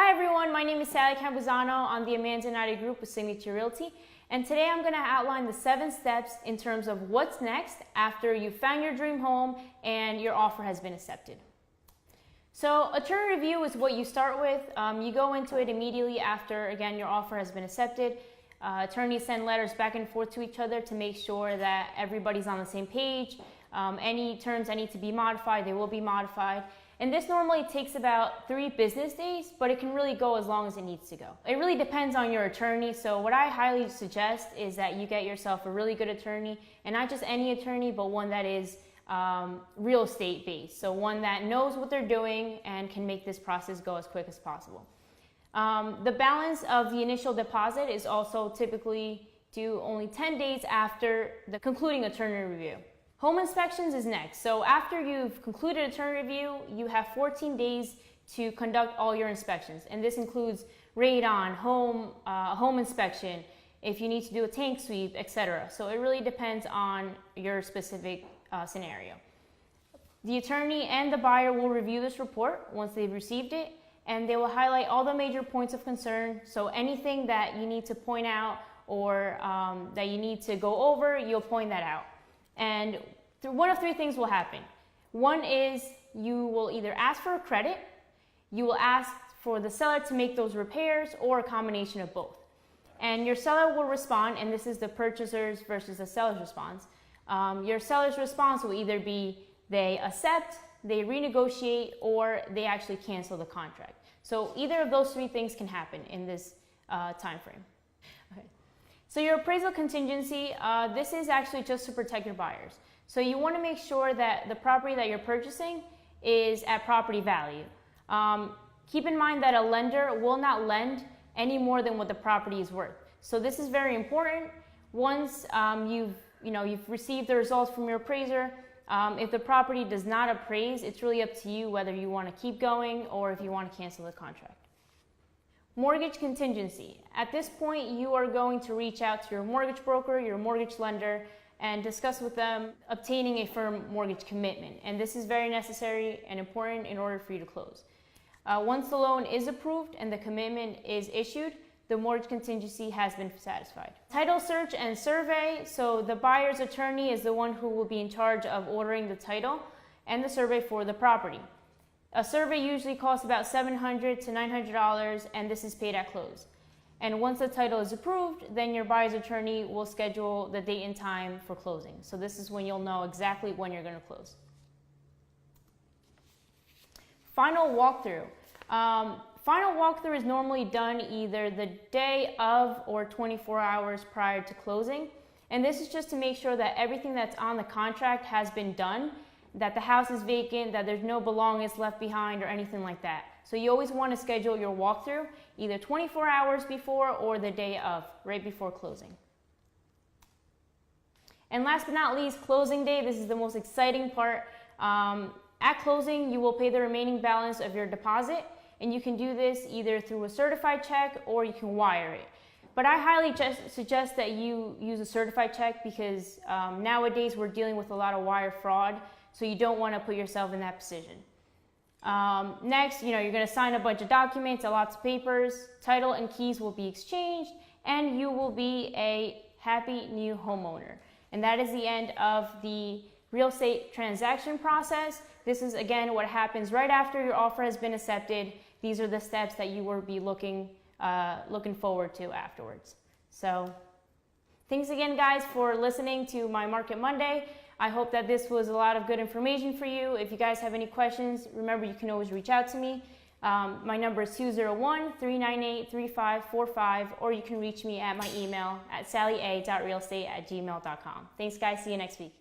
Hi everyone, my name is Sally Campuzano on the Amanda United Group with Signature Realty, and today I'm going to outline the 7 steps in terms of what's next after you found your dream home and your offer has been accepted. So attorney review is what you start with. You go into it immediately after, again, your offer has been accepted. Attorneys send letters back and forth to each other to make sure that everybody's on the same page. Any terms that need to be modified, they will be modified. And this normally takes about 3 business days, but it can really go as long as it needs to go. It really depends on your attorney. So what I highly suggest is that you get yourself a really good attorney, and not just any attorney, but one that is real estate based. So one that knows what they're doing and can make this process go as quick as possible. The balance of the initial deposit is also typically due only 10 days after the concluding attorney review. Home inspections is next. So after you've concluded attorney review, you have 14 days to conduct all your inspections. And this includes radon, home inspection, if you need to do a tank sweep, etc. So it really depends on your specific scenario. The attorney and the buyer will review this report once they've received it, and they will highlight all the major points of concern. So anything that you need to point out or that you need to go over, you'll point that out. And one of 3 things will happen. One is you will either ask for a credit, you will ask for the seller to make those repairs, or a combination of both. And your seller will respond, and this is the purchaser's versus the seller's response. Your seller's response will either be they accept, they renegotiate, or they actually cancel the contract. So either of those 3 things can happen in this time frame. Okay. So your appraisal contingency, this is actually just to protect your buyers. So you want to make sure that the property that you're purchasing is at property value. Keep in mind that a lender will not lend any more than what the property is worth. So this is very important. Once you've received the results from your appraiser, if the property does not appraise, it's really up to you whether you want to keep going or if you want to cancel the contract. Mortgage contingency. At this point, you are going to reach out to your mortgage broker, your mortgage lender, and discuss with them obtaining a firm mortgage commitment. And this is very necessary and important in order for you to close. Once the loan is approved and the commitment is issued, the mortgage contingency has been satisfied. Title search and survey. So the buyer's attorney is the one who will be in charge of ordering the title and the survey for the property. A survey usually costs about $700 to $900, and this is paid at close. And once the title is approved, then your buyer's attorney will schedule the date and time for closing. So this is when you'll know exactly when you're going to close. Final walkthrough. Final walkthrough is normally done either the day of or 24 hours prior to closing. And this is just to make sure that everything that's on the contract has been done, that the house is vacant, that there's no belongings left behind or anything like that. So you always want to schedule your walkthrough either 24 hours before or the day of, right before closing. And last but not least, closing day. This is the most exciting part. At closing, you will pay the remaining balance of your deposit, and you can do this either through a certified check or you can wire it. But I highly suggest that you use a certified check because nowadays we're dealing with a lot of wire fraud. So you don't want to put yourself in that position. Next, you're going to sign a bunch of documents, lots of papers, title and keys will be exchanged, and you will be a happy new homeowner. And that is the end of the real estate transaction process. This is, again, what happens right after your offer has been accepted. These are the steps that you will be looking forward to afterwards. So thanks again, guys, for listening to my Market Monday. I hope that this was a lot of good information for you. If you guys have any questions, remember you can always reach out to me. My number is 201-398-3545, or you can reach me at my email at sallya.realestate@gmail.com. Thanks, guys. See you next week.